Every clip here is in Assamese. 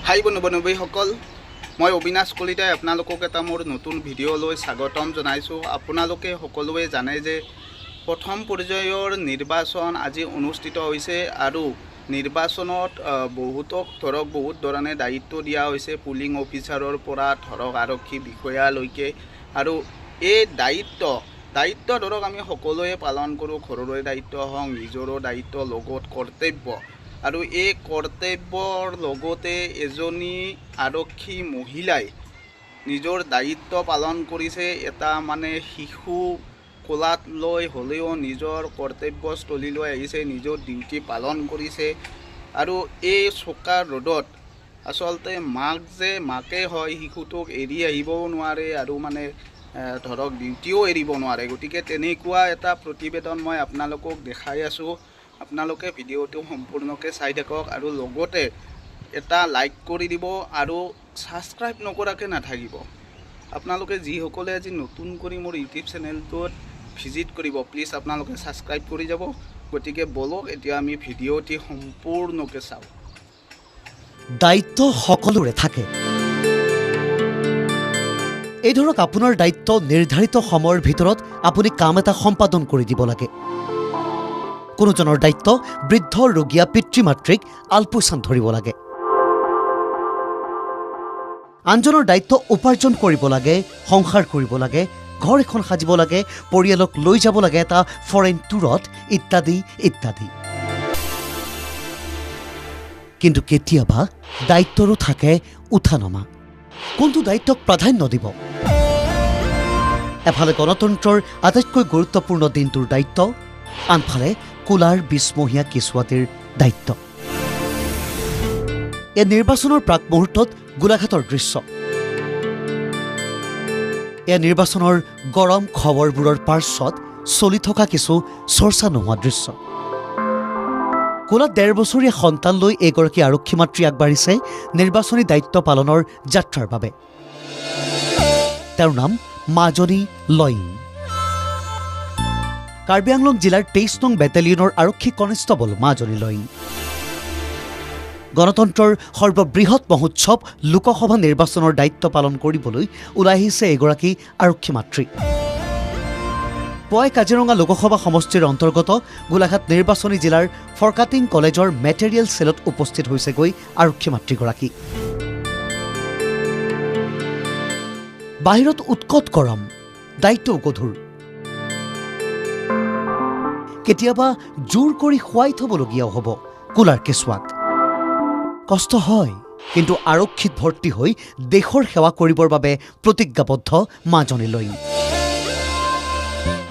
হাই বন্ধু-বান্ধৱীসকল, মই অবিনাশ কলিতাই আপোনালোকক এটা মোৰ নতুন ভিডিঅ'লৈ স্বাগতম জনাইছোঁ। আপোনালোকে সকলোৱে জানে যে প্ৰথম পৰ্যায়ৰ নিৰ্বাচন আজি অনুষ্ঠিত হৈছে আৰু নিৰ্বাচনত বহুত ধৰণে দায়িত্ব দিয়া হৈছে, পুলিং অফিচাৰৰ পৰা ধৰক আৰক্ষী বিষয়ালৈকে। আৰু এই দায়িত্ব ধৰক আমি সকলোৱে পালন কৰোঁ, ঘৰৰে দায়িত্ব হওক, নিজৰো দায়িত্ব, লগত কৰ্তব্য। আৰু এই কৰ্তব্যৰ লগতে এজনী আৰক্ষী মহিলাই নিজৰ দায়িত্ব পালন কৰিছে। এটা শিশু কোলাত লৈ হ'লেও নিজৰ কৰ্তব্যস্থলীলৈ আহিছে, নিজৰ ডিউটি পালন কৰিছে। আৰু এই চোকা ৰ'দত আচলতে মাকে হয়, শিশুটোক এৰি আহিবও নোৱাৰে আৰু ধৰক ডিউটিও এৰিব নোৱাৰে। গতিকে তেনেকুৱা এটা প্ৰতিবেদন মই আপোনালোকক দেখাই আছোঁ। আপোনালোকে ভিডিঅ'টো সম্পূৰ্ণকৈ চাই থাকক আৰু লগতে এটা লাইক কৰি দিব আৰু ছাবস্ক্ৰাইব নকৰাকৈ নাথাকিব। আপোনালোকে যিসকলে আজি নতুন কৰি মোৰ ইউটিউব চেনেলটোত ভিজিট কৰিব, প্লিজ আপোনালোকে ছাবস্ক্ৰাইব কৰি যাব। গতিকে বলক এতিয়া আমি ভিডিঅ'টি সম্পূৰ্ণকৈ চাওঁ। দায়িত্ব সকলোৰে থাকে। এই ধৰক আপোনাৰ দায়িত্ব নিৰ্ধাৰিত সময়ৰ ভিতৰত আপুনি কাম এটা সম্পাদন কৰি দিব লাগে। কোনোজনৰ দায়িত্ব বৃদ্ধ ৰোগীয়া পিতৃ মাতৃক আলপৈচান ধৰিব লাগে, আনজনৰ দায়িত্ব উপাৰ্জন কৰিব লাগে, সংসাৰ কৰিব লাগে, ঘৰ এখন সাজিব লাগে, পৰিয়ালক লৈ যাব লাগে এটা ফৰেইন ট্যুৰত, ইত্যাদি ইত্যাদি। কিন্তু কেতিয়াবা দায়িত্বৰো থাকে উঠা নমা। কোনটো দায়িত্বক প্ৰাধান্য দিব? এফালে গণতন্ত্ৰৰ আটাইতকৈ গুৰুত্বপূৰ্ণ দিনটোৰ দায়িত্ব, আনফালে কোলাৰ ২০ মহীয়া কেঁচুৱাটিৰ দায়িত্ব। এই নিৰ্বাচনৰ প্ৰাক মুহূৰ্তত গোলাঘাটৰ দৃশ্য। এই নিৰ্বাচনৰ গৰম খবৰবোৰৰ পাৰ্শ্বত চলি থকা কিছু চৰ্চা নোহোৱা দৃশ্য। কোলাত ১.৫ বছৰীয়া সন্তান লৈ এগৰাকী আৰক্ষী মাতৃ আগবাঢ়িছে নিৰ্বাচনী দায়িত্ব পালনৰ যাত্ৰাৰ বাবে। তেওঁৰ নাম মাজনী লয়িং। কাৰ্বি আংলং জিলাৰ ২৩ নং বেটেলিয়নৰ আৰক্ষী কনিষ্টবল মাজনী লয়িং। গণতন্ত্ৰৰ সৰ্ববৃহৎ মহোৎসৱ লোকসভা নিৰ্বাচনৰ দায়িত্ব পালন কৰিবলৈ ওলাই আহিছে এগৰাকী আৰক্ষী মাতৃ। পুৱাই কাজিৰঙা লোকসভা সমষ্টিৰ অন্তৰ্গত গোলাঘাট নিৰ্বাচনী জিলাৰ ফৰকাটিং কলেজৰ মেটেৰিয়েল চেলত উপস্থিত হৈছেগৈ আৰক্ষী মাতৃগৰাকী। বাহিৰত উৎকট গৰম, দায়িত্বও গধুৰ। কেতিয়াবা জোৰ কৰি শুৱাই থবলগীয়াও হ'ব কোলাৰ কেঁচুৱাক। কষ্ট হয়, কিন্তু আৰক্ষীত ভৰ্তি হৈ দেশৰ সেৱা কৰিবৰ বাবে প্ৰতিজ্ঞাবদ্ধ মাজনী লয়িং।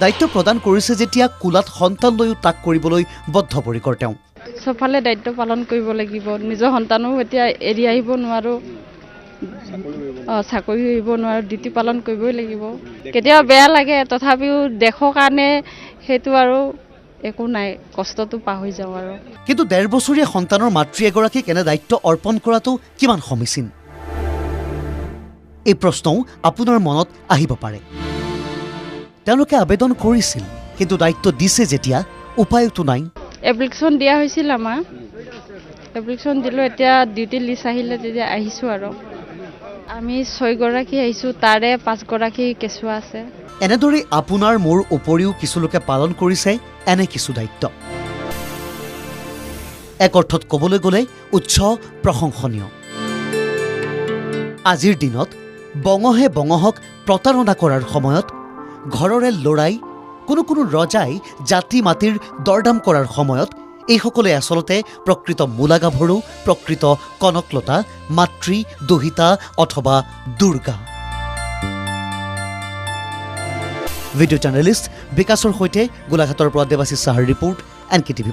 দায়িত্ব প্ৰদান কৰিছে যেতিয়া কোলাত সন্তান লৈও তাক কৰিবলৈ বদ্ধপৰিকৰ। তেওঁ চবফালে দায়িত্ব পালন কৰিব লাগিব। নিজৰ সন্তানো এতিয়া এৰি আহিব নোৱাৰোঁ, চাকৰি কৰিব নোৱাৰোঁ, ডিউটি পালন কৰিবই লাগিব। কেতিয়াবা বেয়া লাগে, তথাপিও দেশৰ কাৰণে সেইটো আৰু একো নাই, কষ্টটো পাহৰি যাওঁ আৰু। কিন্তু ১.৫ বছৰীয়া সন্তানৰ মাতৃ এগৰাকীক এনে দায়িত্ব অৰ্পণ কৰাটো কিমান সমীচীন? এই প্ৰশ্নও আপোনাৰ মনত আহিব পাৰে। তেওঁলোকে আবেদন কৰিছিল, কিন্তু দায়িত্ব দিছে যেতিয়া উপায়তো নাই। এপ্লিকেশ্যন দিয়া হৈছিল, আমাৰ এপ্লিকেশ্যন দিলোঁ। এতিয়া ডিউটি লিষ্ট আহিলে তেতিয়া আহিছোঁ আৰু। আমি ৬ গৰাকী আহিছোঁ, তাৰে ৫ গৰাকী কেঁচুৱা আছে। এনেদৰে আপোনাৰ মোৰ উপৰিও কিছু লোকে পালন কৰিছে এনে কিছু দায়িত্ব। এক অৰ্থত ক'বলৈ গ'লে উচ্চ প্ৰশংসনীয়। আজিৰ দিনত বঙহে বঙহক প্ৰতাৰণা কৰাৰ সময়ত, ঘৰৰে ল'ৰাই, কোনো ৰজাই জাতি মাটিৰ দৰদাম কৰাৰ সময়ত এইসকলে আচলতে প্ৰকৃত মূলা গাভৰু, প্ৰকৃত কনকলতা, মাতৃ, দহিতা অথবা দুৰ্গা। ভিডিঅ' জাৰ্নেলিষ্ট বিকাশৰ সৈতে গোলাঘাটৰ পৰা দেৱাশিষ চাহাৰ ৰিপৰ্ট, NKTV+।